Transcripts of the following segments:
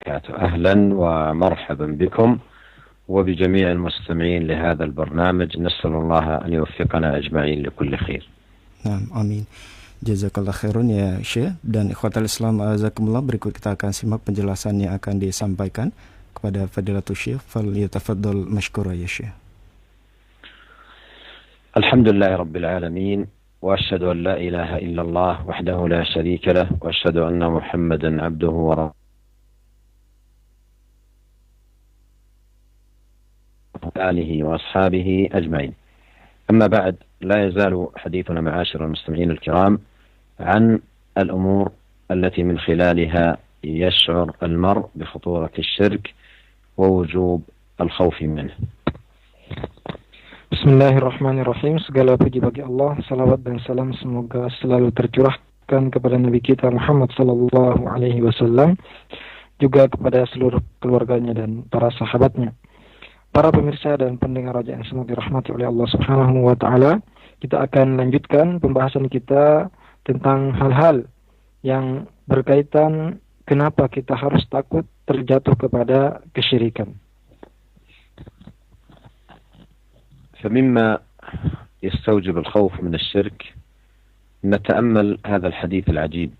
أهلا ومرحبا بكم وبجميع المستمعين لهذا البرنامج. نسأل الله أن يوفقنا أجمعين لكل خير. Amin. Jazakallah khairun ya Syekh. Dan ikhwatal Islam azakumullah, berikut kita akan simak penjelasan yang akan disampaikan kepada Fadilatul Syekh. Falyatafaddal mashkura ya Syekh. Alhamdulillah Rabbil Alamin, wa ashhadu an la ilaha illallah wahdahu la sharika lah, wa ashhadu anna Muhammadan abduhu wa rasuluh آله وأصحابه أجمعين. أما بعد، لا يزال حديثنا معاشر المستمعين الكرام عن الأمور التي من خلالها يشعر المرء بخطورة الشرك ووجوب الخوف منه. Bismillahirrahmanirrahim. Segala puji bagi Allah, salawat dan salam semoga selalu tercurahkan kepada Nabi kita Muhammad sallallahu alaihi wasallam, juga kepada seluruh keluarganya dan para sahabatnya. Para pemirsa dan pendengar raja yang semoga dirahmati oleh Allah Subhanahu wa taala, kita akan lanjutkan pembahasan kita tentang hal-hal yang berkaitan kenapa kita harus takut terjatuh kepada kesyirikan. فمما يستوجب الخوف من الشرك نتأمل هذا الحديث العجيب.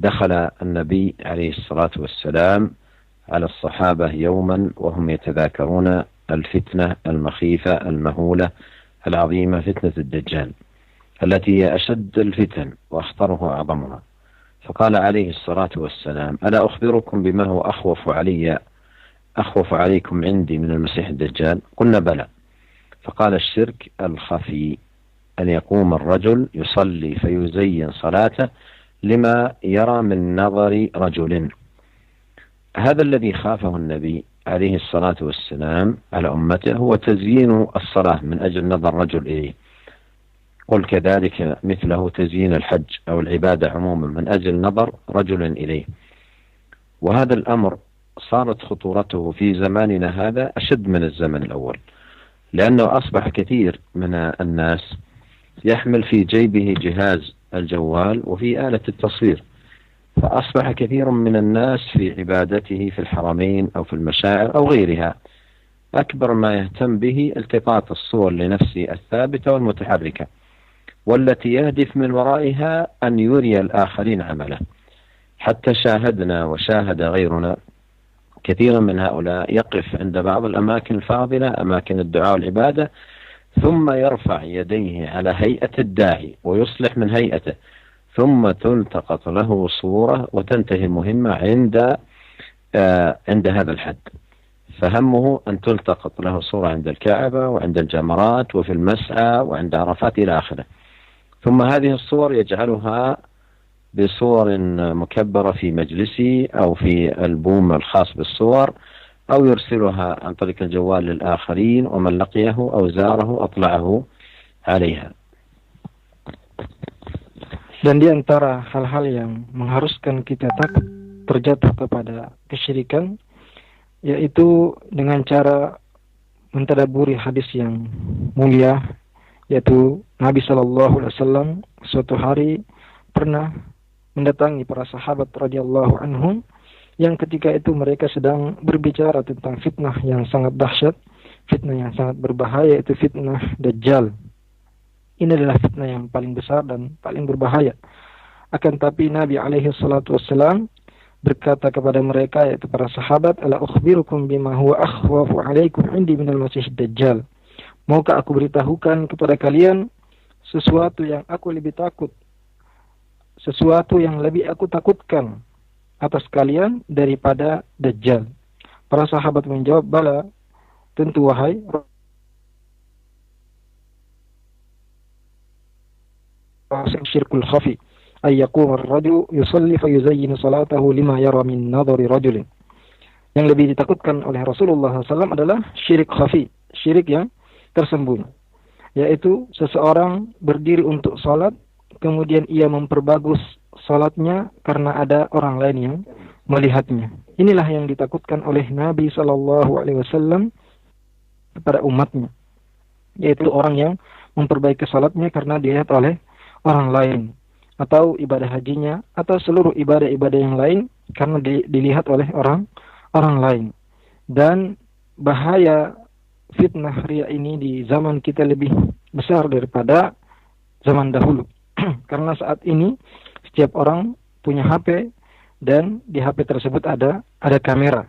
دخل النبي عليه الصلاة والسلام على الصحابة يوما وهم يتذاكرون الفتنة المخيفة المهولة العظيمة، فتنة الدجال التي هي أشد الفتن وأخطرها وأعظمها. فقال عليه الصلاة والسلام: ألا أخبركم بما هو أخوف عليكم عندي من المسيح الدجال؟ قلنا بلى. فقال: الشرك الخفي، أن يقوم الرجل يصلي فيزين صلاته لما يرى من نظر رجل. هذا الذي خافه النبي عليه الصلاة والسلام على أمته هو تزيين الصلاة من أجل نظر رجل إليه. قل كذلك مثله تزيين الحج أو العبادة عموما من أجل نظر رجل إليه. وهذا الأمر صارت خطورته في زماننا هذا أشد من الزمن الأول، لأنه أصبح كثير من الناس يحمل في جيبه جهاز الجوال وفي آلة التصوير، فأصبح كثير من الناس في عبادته في الحرمين أو في المشاعر أو غيرها أكبر ما يهتم به التقاط الصور لنفسه الثابتة والمتحركة، والتي يهدف من ورائها أن يري الآخرين عمله. حتى شاهدنا وشاهد غيرنا كثيرا من هؤلاء يقف عند بعض الأماكن الفاضلة، أماكن الدعاء والعبادة، ثم يرفع يديه على هيئة الداعي ويصلح من هيئته، ثم تلتقط له صورة وتنتهي المهمة عند هذا الحد. فهمه أن تلتقط له صورة عند الكعبة وعند الجمرات وفي المسعى وعند عرفات إلى آخره. ثم هذه الصور يجعلها بصور مكبرة في مجلسه أو في البوم الخاص بالصور، أو يرسلها عن طريق الجوال للآخرين، ومن لقيه أو زاره أطلعه عليها. Dan di antara hal-hal yang mengharuskan kita takut terjatuh kepada kesyirikan, yaitu dengan cara mentadaburi hadis yang mulia, yaitu Nabi SAW suatu hari pernah mendatangi para sahabat radhiyallahu anhum, yang ketika itu mereka sedang berbicara tentang fitnah yang sangat dahsyat, fitnah yang sangat berbahaya, yaitu fitnah Dajjal. Ini adalah fitnah yang paling besar dan paling berbahaya. Akan tapi Nabi alaihi salatu wassalam berkata kepada mereka, yaitu para sahabat, "Ala ukhbirukum bima huwa akhwafu alaikum indi minal masih Dajjal." Maukah aku beritahukan kepada kalian sesuatu yang aku lebih takut, sesuatu yang lebih aku takutkan atas kalian daripada Dajjal? Para sahabat menjawab, "Bala, tentu wahai syirkul khafi, ay yaqum ar-rajulu yusalli fa yuzayyinu salatahu lima yara min nadhari rajulin." Yang lebih ditakutkan oleh Rasulullah SAW adalah syirik khafi, syirik yang tersembunyi, yaitu seseorang berdiri untuk salat, kemudian ia memperbagus salatnya karena ada orang lain yang melihatnya. Inilah yang ditakutkan oleh Nabi SAW kepada umatnya, yaitu orang yang memperbaiki salatnya karena dilihat oleh orang lain, atau ibadah hajinya, atau seluruh ibadah-ibadah yang lain karena dilihat oleh orang lain. Dan bahaya fitnah riya ini di zaman kita lebih besar daripada zaman dahulu. Karena saat ini setiap orang punya HP dan di HP tersebut ada kamera.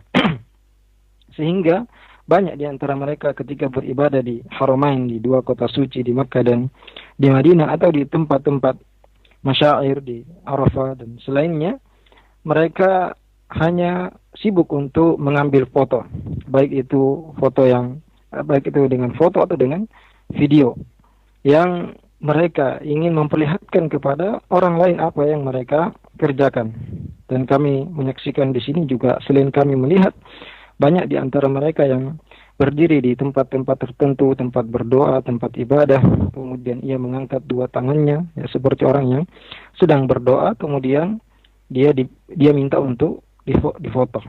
Sehingga banyak di antara mereka ketika beribadah di Haramain, di dua kota suci di Makkah dan di Madinah, atau di tempat-tempat masyair di Arafah dan selainnya, mereka hanya sibuk untuk mengambil foto, baik itu dengan foto atau dengan video, yang mereka ingin memperlihatkan kepada orang lain apa yang mereka kerjakan. Dan kami menyaksikan di sini juga, selain kami melihat, banyak di antara mereka yang berdiri di tempat-tempat tertentu, tempat berdoa, tempat ibadah, kemudian ia mengangkat dua tangannya, ya, seperti orang yang sedang berdoa, kemudian dia minta untuk difoto.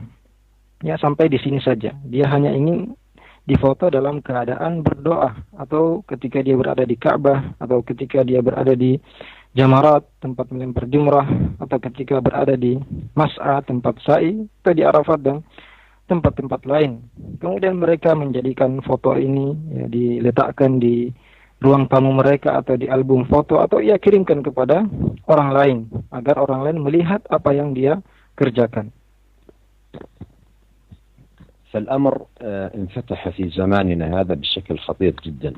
Ya, sampai di sini saja. Dia hanya ingin difoto dalam keadaan berdoa, atau ketika dia berada di Ka'bah, atau ketika dia berada di Jamarat, tempat melempar jumrah, atau ketika berada di Mas'a, tempat sa'i, atau di Arafat dan tempat-tempat lain. Kemudian mereka menjadikan foto ini, ya, diletakkan di ruang tamu mereka atau di album foto, atau ia kirimkan kepada orang lain agar orang lain melihat apa yang dia kerjakan. فالأمر انفتح في زماننا هذا بشكل خطير جدا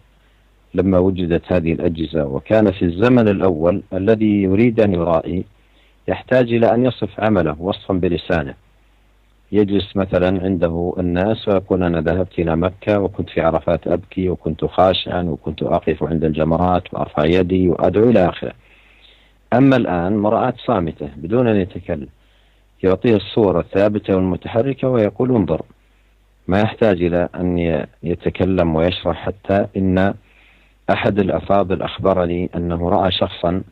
لما وجدت هذه الأجهزة. وكان في الزمن الأول الذي يريد أن يرائي يحتاج إلى أن يصف عمله وصفا بلسانه. يجلس مثلا عنده الناس ويقول أنا ذهبت إلى مكة وكنت في عرفات أبكي وكنت خاشعا وكنت أقف عند الجمرات وأرفع يدي وأدعو إلى آخره. أما الآن مرآة صامتة بدون أن يتكلم، يعطيه الصورة الثابتة والمتحركة ويقول انظر. ما يحتاج إلى أن يتكلم ويشرح. حتى إن أحد الأفاضل أخبرني أنه رأى شخصا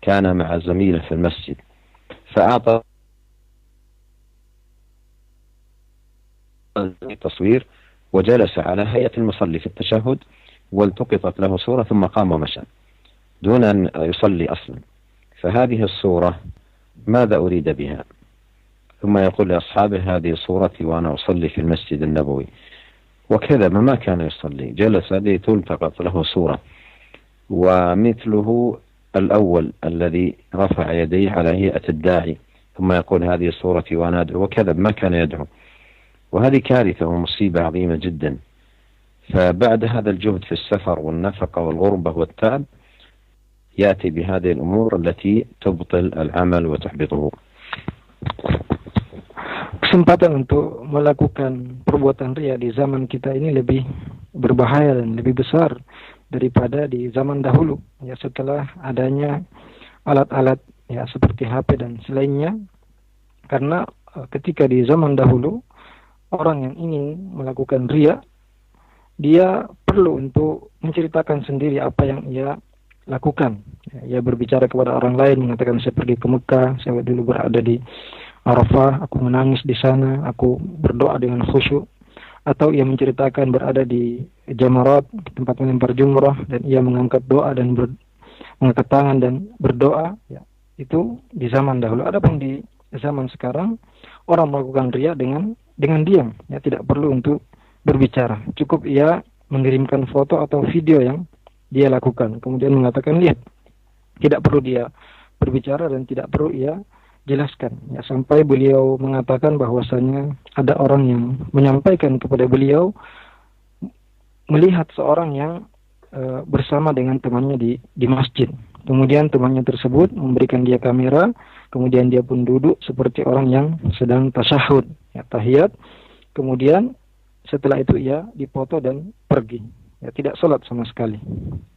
كان مع زميله في المسجد فأعطى التصوير وجلس على هيئة المصلي في التشهد والتقطت له صورة ثم قام ومشى دون أن يصلي أصلا. فهذه الصورة ماذا أريد بها؟ ثم يقول لأصحابه هذه صورتي وأنا أصلي في المسجد النبوي، وكذب ما كان يصلي، جلس لتلتقط له صورة. ومثله الأول الذي رفع يديه على هيئة الداعي ثم يقول هذه صورتي وأنا أدعو، وكذب ما كان يدعو. وهذه كارثة ومصيبة عظيمة جدا. فبعد هذا الجهد في السفر والنفقة والغربة والتعب يأتي بهذه الأمور التي تبطل العمل وتحبطه. Kesempatan untuk melakukan perbuatan riya di zaman kita ini lebih berbahaya dan lebih besar daripada di zaman dahulu, ya, setelah adanya alat-alat, ya, seperti HP dan selainnya. Karena ketika di zaman dahulu orang yang ingin melakukan riya, dia perlu untuk menceritakan sendiri apa yang ia lakukan. Ia berbicara kepada orang lain, mengatakan saya pergi ke Mekah, saya dulu berada di Arafah, aku menangis di sana, aku berdoa dengan khusyuk. Atau ia menceritakan berada di Jamarat, tempat melempar jumrah, dan ia mengangkat doa dan mengangkat tangan dan berdoa. Ya, itu di zaman dahulu. Adapun di zaman sekarang, orang melakukan riya dengan diam, ya, tidak perlu untuk berbicara. Cukup ia mengirimkan foto atau video yang dia lakukan, kemudian mengatakan lihat. Tidak perlu dia berbicara dan tidak perlu ia jelaskan, ya, sampai beliau mengatakan bahwasanya ada orang yang menyampaikan kepada beliau melihat seorang yang bersama dengan temannya di masjid. Kemudian temannya tersebut memberikan dia kamera, kemudian dia pun duduk seperti orang yang sedang tasyahud, ya, tahiyat. Kemudian setelah itu ia dipoto dan pergi, ya, tidak sholat sama sekali.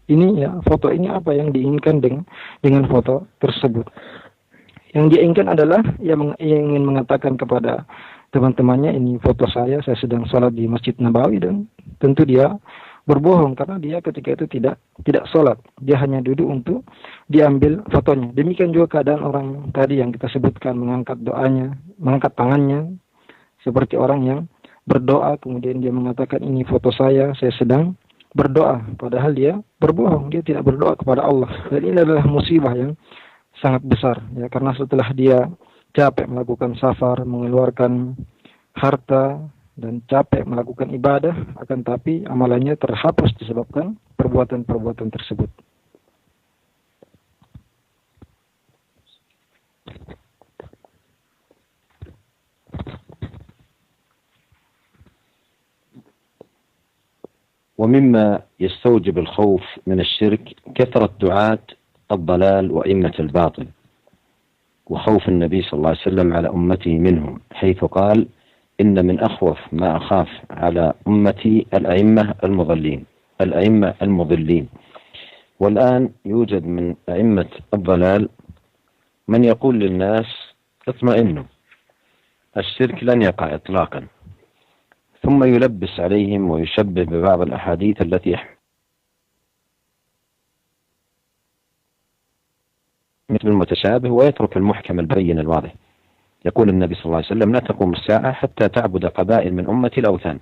Ini, ya, foto ini apa yang diinginkan dengan foto tersebut. Yang dia inginkan adalah ia ingin mengatakan kepada teman-temannya, ini foto saya sedang sholat di Masjid Nabawi, dan tentu dia berbohong karena dia ketika itu tidak sholat. Dia hanya duduk untuk diambil fotonya. Demikian juga keadaan orang tadi yang kita sebutkan, mengangkat doanya, mengangkat tangannya seperti orang yang berdoa, kemudian dia mengatakan ini foto saya sedang berdoa, padahal dia berbohong, dia tidak berdoa kepada Allah. Dan ini adalah musibah yang sangat besar, ya, karena setelah dia capek melakukan safar, mengeluarkan harta, dan capek melakukan ibadah, akan tapi amalannya terhapus disebabkan perbuatan-perbuatan tersebut. ومما يستوجب الخوف من الشرك كثرة دعاة الضلال وأئمة الباطل، وخوف النبي صلى الله عليه وسلم على أمته منهم، حيث قال: إن من أخوف ما أخاف على أمتي الأئمة المضلين. والآن يوجد من أئمة الضلال من يقول للناس: اطمئنوا، الشرك لن يقع إطلاقا، ثم يلبس عليهم ويشبه ببعض الأحاديث التي مثل المتشابه ويترك المحكم البين الواضح. يقول النبي صلى الله عليه وسلم: لا تقوم الساعة حتى تعبد قبائل من أمتي الأوثان.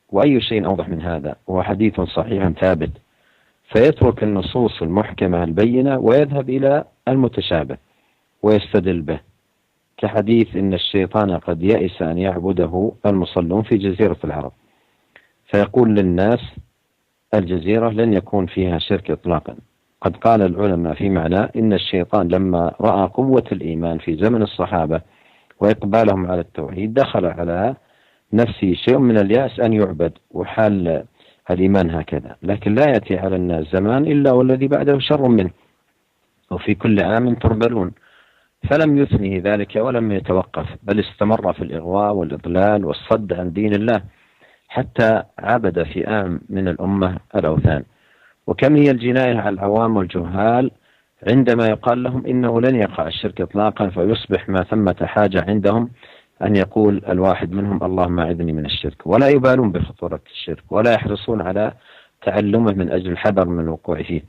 وأي شيء أوضح من هذا؟ هو حديث صحيح ثابت، فيترك النصوص المحكمة البينة ويذهب إلى المتشابه ويستدل به، كحديث إن الشيطان قد يئس أن يعبده المصلون في جزيرة العرب، فيقول للناس: الجزيرة لن يكون فيها شرك إطلاقا. قد قال العلماء في معنى إن الشيطان لما رأى قوة الإيمان في زمن الصحابة وإقبالهم على التوحيد دخل على نفسه شيء من اليأس أن يعبد، وحال الإيمان هكذا. لكن لا يأتي على الناس زمان إلا والذي بعده شر منه، وفي كل عام تربلون. فلم يثنه ذلك ولم يتوقف، بل استمر في الإغواء والإضلال والصد عن دين الله حتى عبد فئام من الأمة الأوثان. وكم هي الجناية على العوام والجهال عندما يقال لهم إنه لن يقع الشرك إطلاقا، فيصبح ما ثمة حاجة عندهم أن يقول الواحد منهم: اللهم أعذني من الشرك، ولا يبالون بخطورة الشرك ولا يحرصون على تعلمه من أجل الحذر من الوقوع فيه.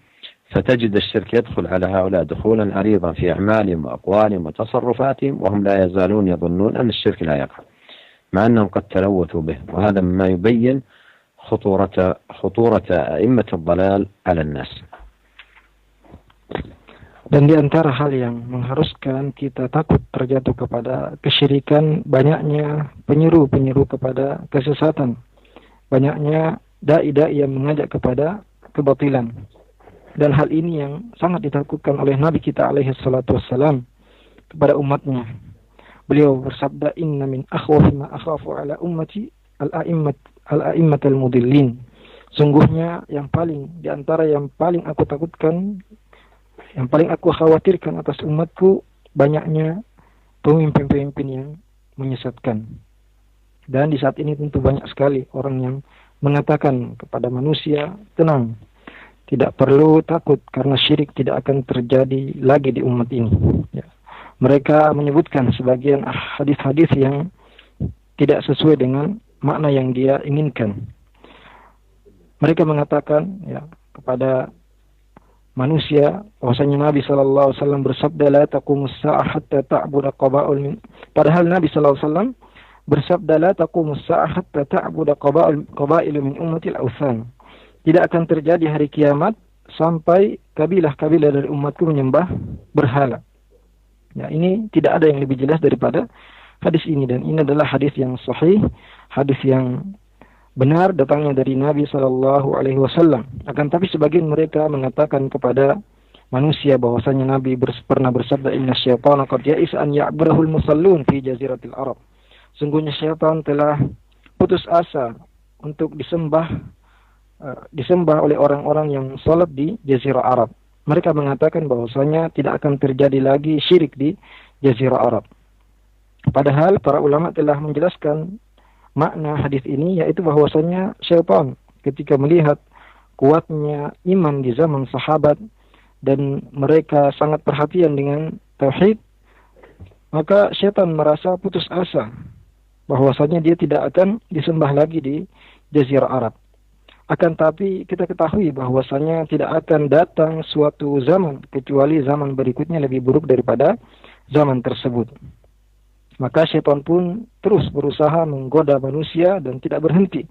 فتجد الشرك يدخل على هؤلاء دخولا عريضا في أعمالهم وأقوالهم وتصرفاتهم، وهم لا يزالون يظنون أن الشرك لا يقع، مع أنهم قد تلوثوا به. وهذا مما يبين خطورة أئمة الضلال على الناس. Dan di antara hal yang mengharuskan kita takut terjatuh kepada kesyirikan, banyaknya penyeru-penyeru kepada kesesatan, banyaknya dai-dai yang mengajak kepada kebatilan. Dan hal ini yang sangat ditakutkan oleh Nabi kita alaihi salatu wassalam kepada umatnya. Beliau bersabda: inna min akhwafi ma akhafu ala ummati al-a'immat al-mudillin. Sungguhnya di antara yang paling aku takutkan, yang paling aku khawatirkan atas umatku, banyaknya pemimpin-pemimpin yang menyesatkan. Dan di saat ini tentu banyak sekali orang yang mengatakan kepada manusia, tenang, tidak perlu takut karena syirik tidak akan terjadi lagi di umat ini. Ya. Mereka menyebutkan sebagian hadis-hadis yang tidak sesuai dengan makna yang dia inginkan. Mereka mengatakan kepada manusia bahwasanya Nabi sallallahu alaihi wasallam bersabda, la taqumus saa'ah hatta ta'budu qaba'il min. Padahal Nabi sallallahu alaihi wasallam bersabda, la taqumus saa'ah hatta ta'budu qaba'il min ummatil awthan. Tidak akan terjadi hari kiamat sampai kabilah-kabilah dari umatku menyembah berhala. Ya, ini tidak ada yang lebih jelas daripada hadis ini, dan ini adalah hadis yang sahih, hadis yang benar datangnya dari Nabi sallallahu alaihi wasallam. Akan tapi sebagian mereka mengatakan kepada manusia bahwasanya Nabi pernah bersabda, inna syaitana qad ya'isa an ya'brahul musallun fi jaziratil Arab. Sungguhnya syaitan telah putus asa untuk disembah oleh orang-orang yang salat di Jazirah Arab. Mereka mengatakan bahwasanya tidak akan terjadi lagi syirik di Jazirah Arab. Padahal para ulama telah menjelaskan makna hadis ini, yaitu bahwasanya syaitan ketika melihat kuatnya iman di zaman sahabat dan mereka sangat perhatian dengan tauhid, maka syaitan merasa putus asa bahwasanya dia tidak akan disembah lagi di Jazirah Arab. Akan tapi kita ketahui bahwasanya tidak akan datang suatu zaman kecuali zaman berikutnya lebih buruk daripada zaman tersebut. Maka syaitan pun terus berusaha menggoda manusia dan tidak berhenti.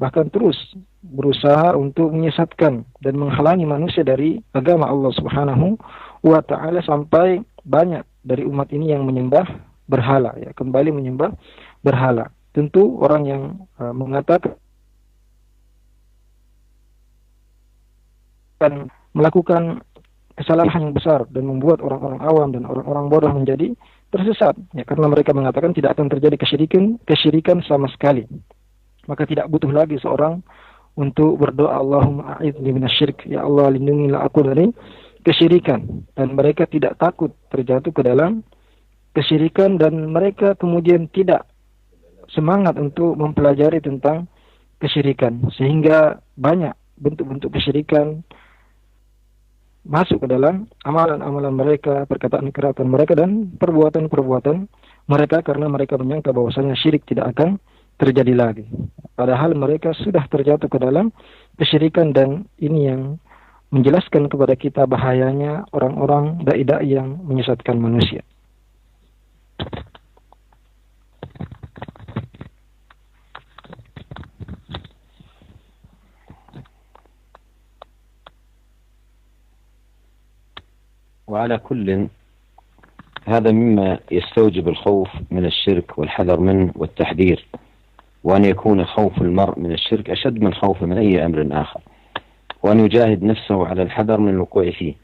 Bahkan terus berusaha untuk menyesatkan dan menghalangi manusia dari agama Allah Subhanahu wa ta'ala, sampai banyak dari umat ini yang menyembah berhala, kembali menyembah berhala. Tentu orang yang mengatakan melakukan kesalahan yang besar dan membuat orang-orang awam dan orang-orang bodoh menjadi tersesat, ya, karena mereka mengatakan tidak akan terjadi kesyirikan sama sekali. Maka tidak butuh lagi seorang untuk berdoa Allahumma a'idni minasyirik, ya Allah lindungilah aku dari kesyirikan. Dan mereka tidak takut terjatuh ke dalam kesyirikan, dan mereka kemudian tidak semangat untuk mempelajari tentang kesyirikan, sehingga banyak bentuk-bentuk kesyirikan masuk ke dalam amalan-amalan mereka, perkataan-perkataan mereka, dan perbuatan-perbuatan mereka, karena mereka menyangka bahwasanya syirik tidak akan terjadi lagi. Padahal mereka sudah terjatuh ke dalam kesyirikan, dan ini yang menjelaskan kepada kita bahayanya orang-orang dai-dai yang menyesatkan manusia. وعلى كل هذا مما يستوجب الخوف من الشرك والحذر منه والتحذير، وأن يكون خوف المرء من الشرك أشد من خوفه من أي أمر آخر، وأن يجاهد نفسه على الحذر من الوقوع فيه.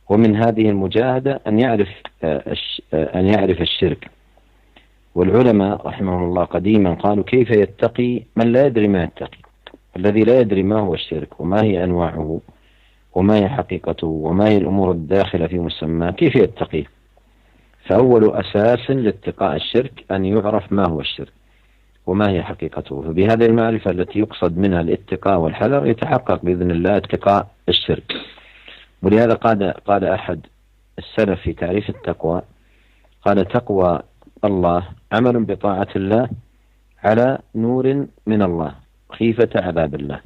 ومن هذه المجاهدة أن يعرف الشرك. والعلماء رحمهم الله قديما قالوا كيف يتقي من لا يدري ما يتقي؟ الذي لا يدري ما هو الشرك وما هي أنواعه وما هي حقيقته وما هي الأمور الداخلة في مسماه، كيف يتقيه؟ فأول أساس لاتقاء الشرك أن يعرف ما هو الشرك وما هي حقيقته. فبهذه المعرفة التي يقصد منها الاتقاء والحذر يتحقق بإذن الله اتقاء الشرك. ولهذا قال أحد السلف في تعريف التقوى، قال تقوى الله عمل بطاعة الله على نور من الله خيفة عذاب الله.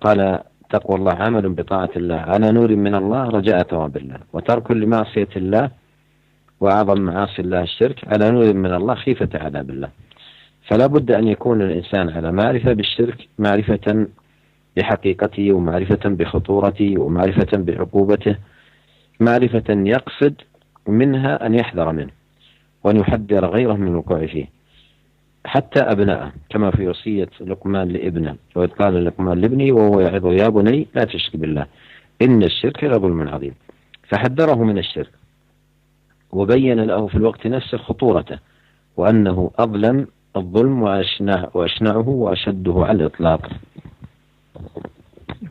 قال تقوى الله عمل بطاعة الله على نور من الله رجاء ثواب الله، وترك لمعصية الله وأعظم معاصي الله الشرك على نور من الله خيفة عذاب الله. فلا بد أن يكون الإنسان على معرفة بالشرك، معرفة بحقيقته ومعرفة بخطورته ومعرفة بعقوبته، معرفة يقصد منها أن يحذر منه وأن يحذر غيره من الوقوع فيه، حتى أبنائه، كما في وصية لقمان لابنه، وإذ قال لقمان لابنه وهو يعظه يا بني لا تشرك بالله إن الشرك لظلم عظيم. فحذره من الشرك وبين له في الوقت نفسه خطورته وأنه أظلم الظلم وأشنعه وأشده على الإطلاق.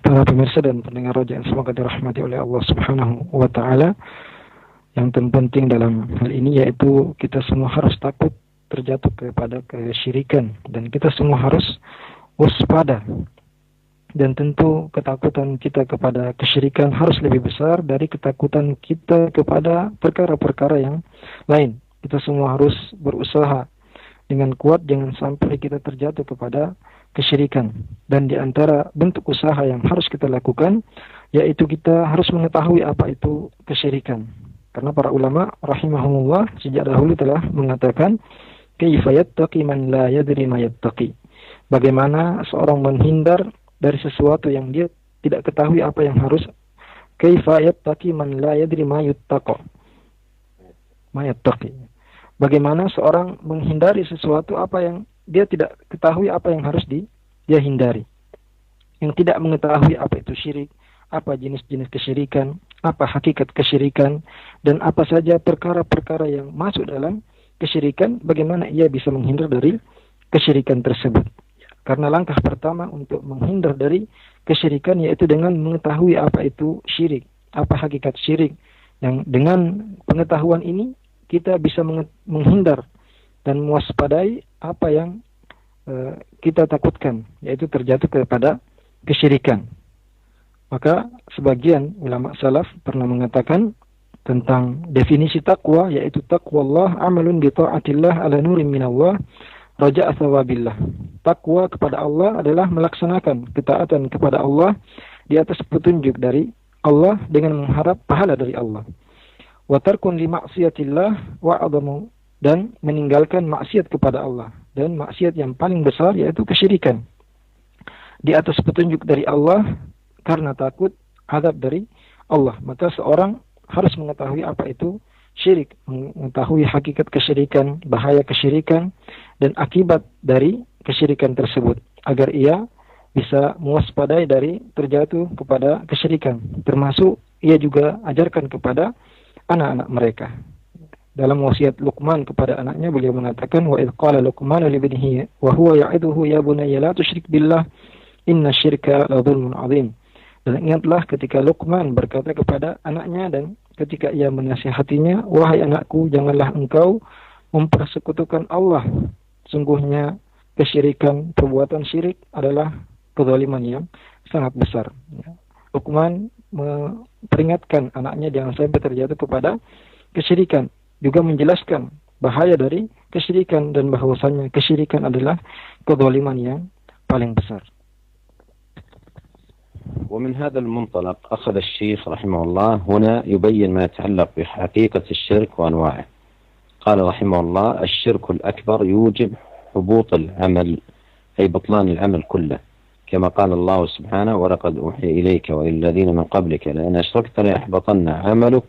Para pemirsa dan pendengar raja yang semoga dirahmati oleh Allah Subhanahu wa Ta'ala, yang terpenting dalam hal ini yaitu kita semua harus takut terjatuh kepada kesyirikan, dan kita semua harus waspada. Dan tentu ketakutan kita kepada kesyirikan harus lebih besar dari ketakutan kita kepada perkara-perkara yang lain. Kita semua harus berusaha dengan kuat jangan sampai kita terjatuh kepada kesyirikan. Dan di antara bentuk usaha yang harus kita lakukan yaitu kita harus mengetahui apa itu kesyirikan. Karena para ulama rahimahumullah sejak dahulu telah mengatakan kaifa yattaqi man la yadri ma yattaqi. Bagaimana seorang menghindar dari sesuatu yang dia tidak ketahui apa yang harus. Kaifa yattaqi man la yadri ma yuttaqa. Ma yattaqi. Bagaimana seorang menghindari sesuatu apa yang dia tidak ketahui apa yang harus dia hindari. Yang tidak mengetahui apa itu syirik, apa jenis-jenis kesyirikan, apa hakikat kesyirikan, dan apa saja perkara-perkara yang masuk dalam kesyirikan, bagaimana ia bisa menghindar dari kesyirikan tersebut. Karena langkah pertama untuk menghindar dari kesyirikan yaitu dengan mengetahui apa itu syirik, apa hakikat syirik. Yang dengan pengetahuan ini kita bisa menghindar dan mewaspadai apa yang kita takutkan, yaitu terjatuh kepada kesyirikan. Maka sebagian ulama salaf pernah mengatakan tentang definisi takwa, yaitu taqwallah amalun bi ta'atillah ala nurin minallah raja'a thawabillah. Takwa kepada Allah adalah melaksanakan ketaatan kepada Allah di atas petunjuk dari Allah dengan mengharap pahala dari Allah. Wa tarkun li ma'siyatillah wa 'adamu, dan meninggalkan maksiat kepada Allah, dan maksiat yang paling besar yaitu kesyirikan. Di atas petunjuk dari Allah karena takut azab dari Allah. Maka seorang harus mengetahui apa itu syirik, mengetahui hakikat kesyirikan, bahaya kesyirikan, dan akibat dari kesyirikan tersebut, agar ia bisa mewaspadai dari terjatuh kepada kesyirikan. Termasuk ia juga ajarkan kepada anak-anak mereka. Dalam wasiat Luqman kepada anaknya, beliau mengatakan, wa idh qala Luqman li ibnihi wa huwa ya'iduhu ya bunayya la tusyrik billah inna syirka la dzulmun 'adzim. Dan ingatlah ketika Luqman berkata kepada anaknya dan ketika ia menasihatinya, wahai anakku, janganlah engkau mempersekutukan Allah. Sungguhnya kesyirikan, perbuatan syirik adalah kezaliman yang sangat besar. Luqman memperingatkan anaknya jangan sampai terjatuh kepada kesyirikan. Juga menjelaskan bahaya dari kesyirikan dan bahwasannya kesyirikan adalah kezaliman yang paling besar. ومن هذا المنطلق أخذ الشيخ رحمه الله هنا يبين ما يتعلق بحقيقة الشرك وأنواعه. قال رحمه الله: الشرك الأكبر يوجب حبوط العمل، أي بطلان العمل كله، كما قال الله سبحانه: ولقد أوحي إليك وإلى الذين من قبلك لئن أشركت ليحبطن عملك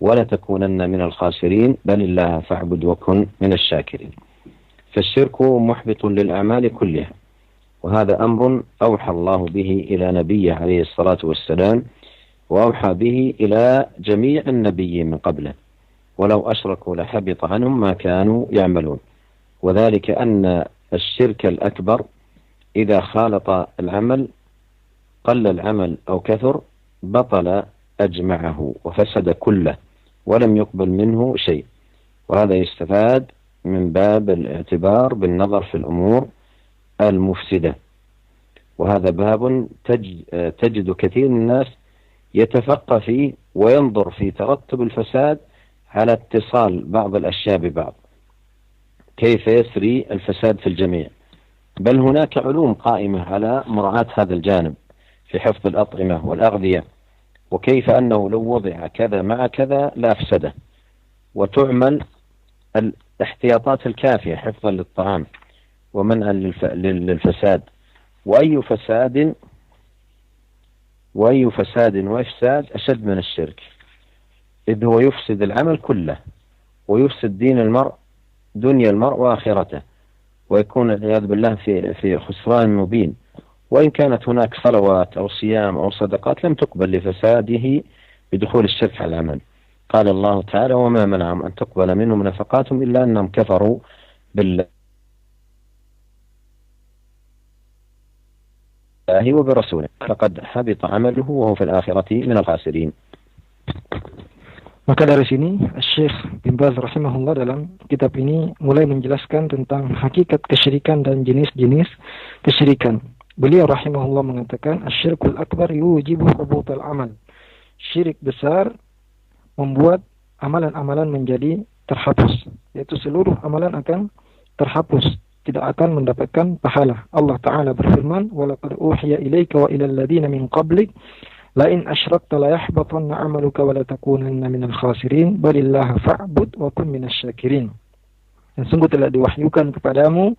ولتكونن من الخاسرين بل الله فاعبد وكن من الشاكرين. فالشرك محبط للأعمال كلها، وهذا أمر أوحى الله به إلى نبيه عليه الصلاة والسلام، وأوحى به إلى جميع النبيين من قبله، ولو أشركوا لحبط عنهم ما كانوا يعملون. وذلك أن الشرك الأكبر إذا خالط العمل قل العمل أو كثر بطل أجمعه وفسد كله ولم يقبل منه شيء. وهذا يستفاد من باب الاعتبار بالنظر في الأمور المفسدة، وهذا باب تجد كثير من الناس يتفقه فيه وينظر في ترتب الفساد على اتصال بعض الأشياء ببعض، كيف يسري الفساد في الجميع. بل هناك علوم قائمة على مراعاة هذا الجانب في حفظ الأطعمة والأغذية، وكيف أنه لو وضع كذا مع كذا لأفسده، وتعمل الاحتياطات الكافية حفظا للطعام ومنعا للفساد. وأي فساد وإفساد أشد من الشرك، إذ هو يفسد العمل كله ويفسد دنيا المرء وآخرته، ويكون العياذ بالله في خسران مبين. وإن كانت هناك صلوات أو صيام أو صدقات لم تقبل لفساده بدخول الشرك على العمل. قال الله تعالى: وما منعهم أن تقبل منهم نفقاتهم إلا أنهم كفروا بالله وبرسوله فقد حبط عمله وهو في الآخرة من الخاسرين. Maka dari sini Syekh bin Baz rahimahullah dalam kitab ini mulai menjelaskan tentang hakikat kesyirikan dan jenis-jenis kesyirikan. Beliau rahimahullah mengatakan asyirkul akbar yujibu hubutal amal. Syirik besar membuat amalan-amalan menjadi terhapus, yaitu seluruh amalan akan terhapus, tidak akan mendapatkan pahala. Allah Ta'ala berfirman, وَلَقَدْ أُوحِيَ إِلَيْكَ وَإِلَى الَّذِينَ مِنْ قَبْلِكَ لَإِنْ أَشْرَكْتَ لَيَحْبَطَنَّ عَمَلُكَ وَلَتَكُونَنَّ مِنَ الْخَاسِرِينَ بَلِ اللَّهَ فَاعْبُدْ وَكُنْ مِنَ الشَّاكِرِينَ. Dan sungguh telah diwahyukan kepadamu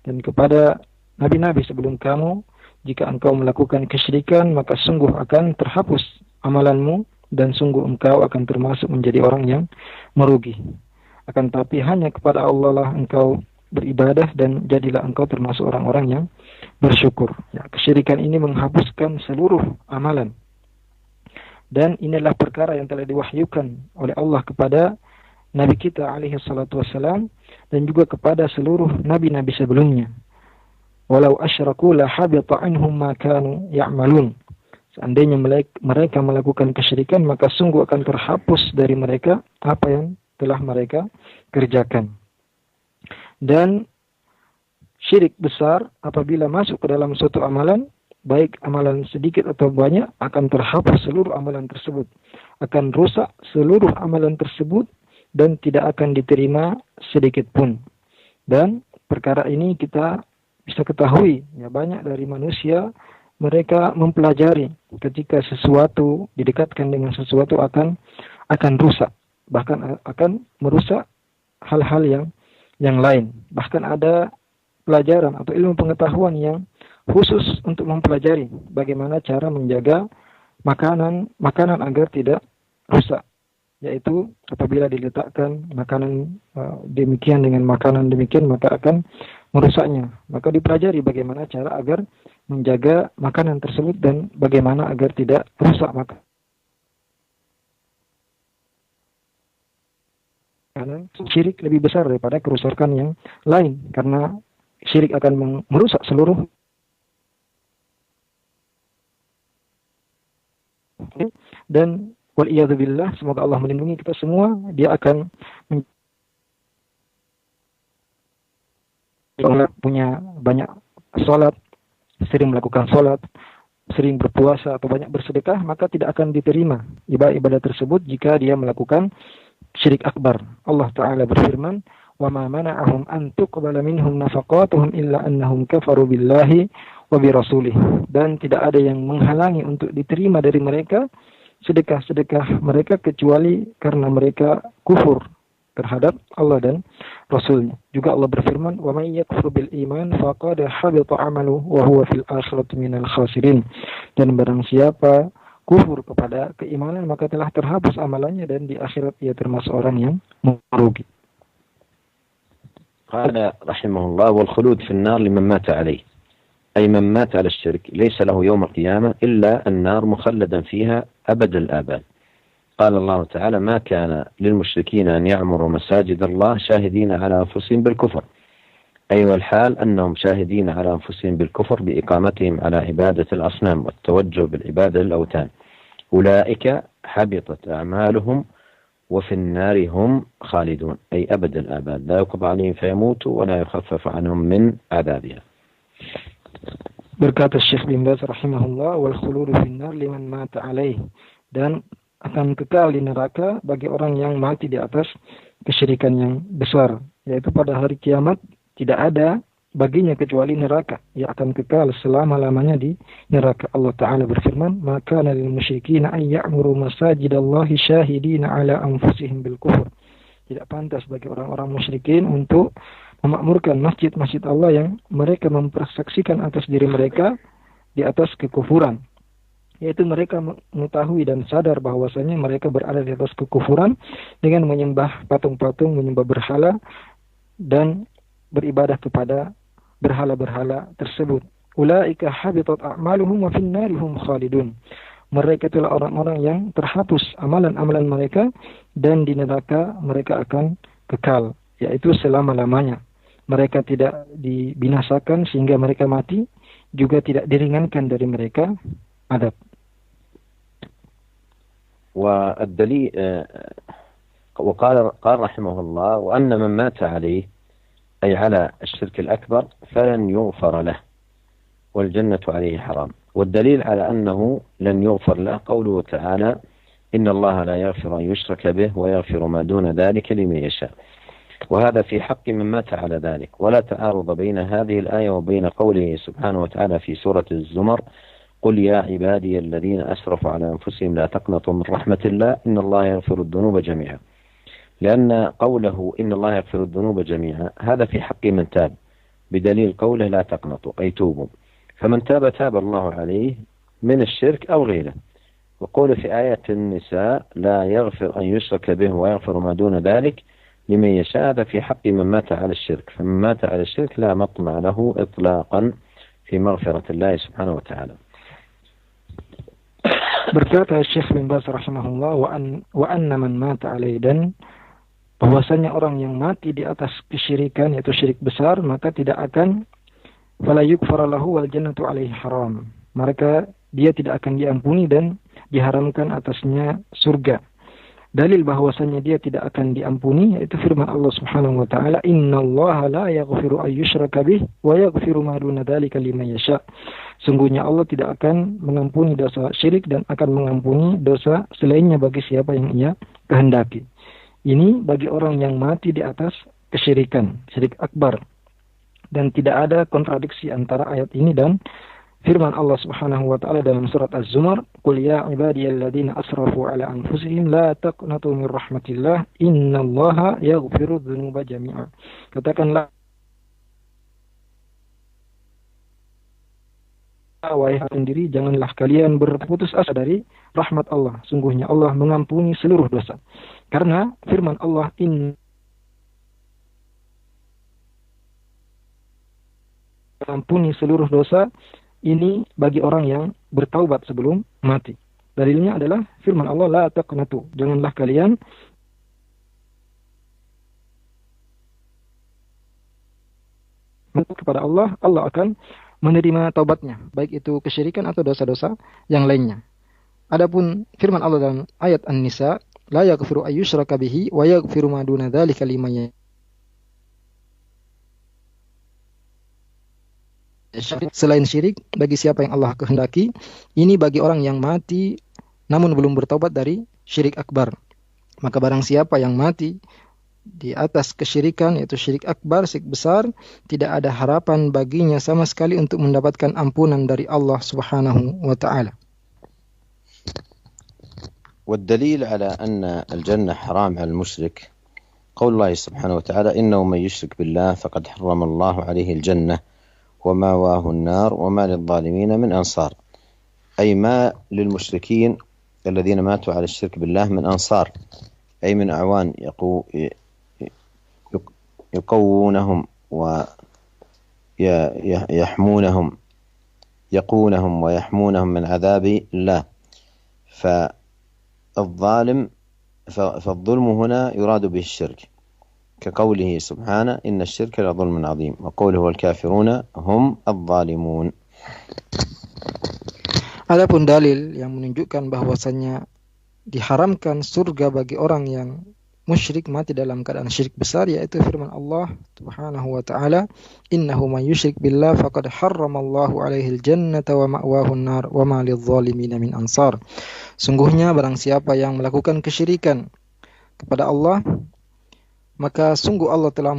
dan kepada nabi-nabi sebelum kamu, jika engkau melakukan kesyirikan maka sungguh akan terhapus amalanmu dan sungguh engkau akan termasuk menjadi orang yang merugi. Akan tapi hanya kepada Allah lah engkau beribadah dan jadilah engkau termasuk orang-orang yang bersyukur. Ya, kesyirikan ini menghapuskan seluruh amalan. Dan inilah perkara yang telah diwahyukan oleh Allah kepada Nabi kita alaihi salatu wassalam dan juga kepada seluruh nabi-nabi sebelumnya. Walau asyraku la habita anhum ma kanu ya'malun. Seandainya mereka melakukan kesyirikan maka sungguh akan terhapus dari mereka apa yang telah mereka kerjakan. Dan syirik besar apabila masuk ke dalam suatu amalan, baik amalan sedikit atau banyak, akan terhapus seluruh amalan tersebut. Akan rusak seluruh amalan tersebut dan tidak akan diterima sedikit pun. Dan perkara ini kita bisa ketahui, ya, banyak dari manusia mereka mempelajari ketika sesuatu didekatkan dengan sesuatu akan rusak, bahkan akan merusak hal-hal yang lain. Bahkan ada pelajaran atau ilmu pengetahuan yang khusus untuk mempelajari bagaimana cara menjaga makanan agar tidak rusak. yaitu apabila diletakkan makanan demikian dengan makanan demikian maka akan merusaknya. Maka dipelajari bagaimana cara agar menjaga makanan tersebut dan bagaimana agar tidak rusak makanan. Syirik lebih besar daripada kerusakan yang lain, karena syirik akan merusak seluruh. Dan waliyadzubillah, semoga Allah melindungi kita semua, dia akan punya banyak sholat, sering melakukan sholat, sering berpuasa atau banyak bersedekah, maka tidak akan diterima ibadah tersebut jika dia melakukan syirik akbar. Allah Ta'ala berfirman, وَمَا مَنَعَهُمْ أَن تُقْبَلَ مِنْهُمْ نَفَقَاتُهُمْ إِلَّا أَنَّهُمْ كَفَرُوا بِاللَّهِ وَبِرَسُولِهِ. Dan tidak ada yang menghalangi untuk diterima dari mereka sedekah-sedekah mereka kecuali karena mereka kufur terhadap Allah dan Rasulnya. Juga Allah berfirman, وَمَنْ يَكْفُرْ بِالْإِيمَانِ فَقَدْ حَبِطَ عَمَلُهُ وَهُوَ فِي الْآخِرَةِ مِنَ الْخَاسِرِينَ. Dan barang siapa kufur kepada keimanan maka telah terhapus amalannya dan di akhirat ia termasuk orang yang merugi. قال رحمه الله: والخلود في النار لمن مات عليه، أي من مات على الشرك ليس له يوم القيامة إلا النار مخلدا فيها أبد الآباد. قال الله تعالى: ما كان للمشركين أن يعمروا مساجد الله شاهدين على أنفسهم بالكفر، أي والحال أنهم شاهدين على أنفسهم بالكفر بإقامتهم على عبادة الأصنام والتوجه بالعبادة للأوثان. أولئك حبطت أعمالهم وفي النار هم خالدون، أي أبد الآباد، لا يقضى عليهم فيموتوا ولا يخفف عنهم من عذابها. Berkata Syekh bin Baz rahimahullah, wal khuludu finnar liman mata alaih, dan akan kekal di neraka bagi orang yang mati di atas kesyirikan yang besar, yaitu pada hari kiamat tidak ada baginya kecuali neraka, ia akan kekal selama-lamanya di neraka. Allah Ta'ala berfirman, maka lil musyrikin an ya'muru masajidallahi syahidina ala anfusihim bil kufur. Tidak pantas bagi orang-orang musyrikin untuk memakmurkan masjid-masjid Allah yang mereka mempersaksikan atas diri mereka di atas kekufuran, yaitu mereka mengetahui dan sadar bahwasanya mereka berada di atas kekufuran dengan menyembah patung-patung, menyembah berhala dan beribadah kepada berhala-berhala tersebut. Ulaika habitat a'maluhum wa fin narihum khalidun. Mereka itulah orang-orang yang terhapus amalan-amalan mereka dan di neraka mereka akan kekal, yaitu selama-lamanya. Mereka tidak dibinasakan sehingga mereka mati, juga tidak diringankan dari mereka adab. والدليل وقال رحمه الله: وأن من مات عليه أي على الشرك الأكبر فلن يغفر له والجنة عليه حرام. والدليل على أنه لن يغفر له قوله تعالى: إن الله لا يغفر أن يشرك به ويغفر ما دون ذلك لمن يشاء. وهذا في حق من مات على ذلك، ولا تعارض بين هذه الآية وبين قوله سبحانه وتعالى في سورة الزمر: قل يا عبادي الذين أسرفوا على أنفسهم لا تقنطوا من رحمة الله إن الله يغفر الذنوب جميعا. لأن قوله إن الله يغفر الذنوب جميعا هذا في حق من تاب، بدليل قوله لا تقنطوا أي توبوا، فمن تاب تاب الله عليه من الشرك أو غيره. وقول في آية النساء: لا يغفر أن يشرك به ويغفر ما دون ذلك لمن يشاء، هذا في حق من مات على الشرك، فمن مات على الشرك لا مطمع له إطلاقا في مغفرة الله سبحانه وتعالى. Berkata Syekh bin Baz rahimahullah, wa anna man mata alaihi, dan bahwasanya orang yang mati di atas kesyirikan yaitu syirik besar maka tidak akan fala yukfar lahu wal jannatu alaihi haram, maka dia tidak akan diampuni dan diharamkan atasnya surga. Dalil bahwasanya dia tidak akan diampuni yaitu firman Allah Subhanahu wa taala, innallaha la yaghfiru ay yushraka bih wa yaghfiru ma duna dzalika liman yasha. Sungguhnya Allah tidak akan mengampuni dosa syirik dan akan mengampuni dosa selainnya bagi siapa yang ia kehendaki. Ini bagi orang yang mati di atas kesyirikan, syirik akbar. Dan tidak ada kontradiksi antara ayat ini dan firman Allah Subhanahu wa taala dalam surat Az-Zumar, "Qul ya ibadiyalladzina asrafu ala anfusihim la taqnatu min rahmatillah innallaha yaghfiru dzunuba jami'a." Katakanlah wahai sendiri, janganlah kalian berputus asa dari rahmat Allah. Sungguhnya Allah mengampuni seluruh dosa. Karena firman Allah, mengampuni seluruh dosa ini bagi orang yang bertaubat sebelum mati. Dalilnya adalah firman Allah, la taqnatu, janganlah kalian kepada Allah, Allah akan menerima taubatnya, baik itu kesyirikan atau dosa-dosa yang lainnya. Adapun firman Allah dalam ayat An-Nisa, la yaghfiru ayyushraka bihi wa yaghfiru ma duna dzalika liman selain syirik bagi siapa yang Allah kehendaki. Ini bagi orang yang mati namun belum bertaubat dari syirik akbar. Maka barang siapa yang mati di atas kesyirikan, yaitu syirik akbar, syirik besar, tidak ada harapan baginya sama sekali untuk mendapatkan ampunan dari Allah Subhanahu wa taala. والدليل على أن الجنة حرام على المشرك قول الله سبحانه وتعالى إنه من يشرك بالله فقد حرم الله عليه الجنة ومأواه النار وما للظالمين من أنصار. أي ما للمشركين الذين ماتوا على الشرك بالله من أنصار، أي من أعوان يقونهم ويحمونهم يقونهم ويحمونهم من عذاب الله. فالظلم هنا يراد به الشرك، كقوله سبحانه إن الشرك لظلم عظيم، وقوله والكافرون هم الظالمون. Adapun dalil yang menunjukkan bahwasannya diharamkan surga bagi orang yang musyrik, mati dalam keadaan syirik besar, yaitu firman Allah Subhanahu wa taala, innahu may yusyrik billah faqad harramallahu alaihi aljannata wa ma'wahu an-nar wa ma lidh-dhalimin min ansar. Sungguhnya barang siapa yang melakukan kesyirikan kepada Allah, maka sungguh Allah telah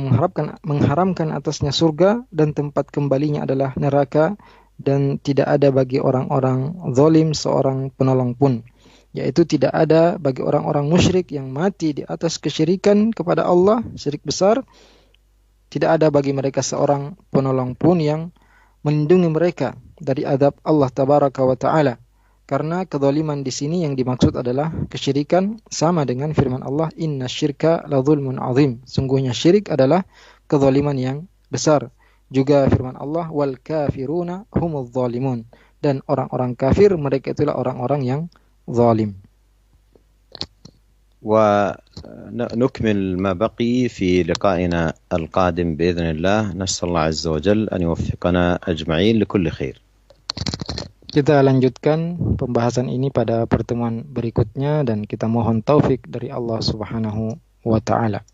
mengharamkan atasnya surga dan tempat kembalinya adalah neraka, dan tidak ada bagi orang-orang zalim seorang penolong pun. Yaitu tidak ada bagi orang-orang musyrik yang mati di atas kesyirikan kepada Allah, syirik besar, tidak ada bagi mereka seorang penolong pun yang melindungi mereka dari azab Allah Tabaraka wa Ta'ala. Karena kezaliman di sini yang dimaksud adalah kesyirikan, sama dengan firman Allah, inna syirka la zulmun azim. Sungguhnya syirik adalah kezaliman yang besar. Juga firman Allah, wal kafiruna humudz zalimun. Dan orang-orang kafir, mereka itulah orang-orang yang zalim. ونكمل ما بقي في لقائنا القادم بإذن الله. نسأل الله عز وجل أن يوفقنا أجمعين لكل خير. Kita lanjutkan pembahasan ini pada pertemuan berikutnya, dan kita mohon taufik dari Allah Subhanahu wa taala.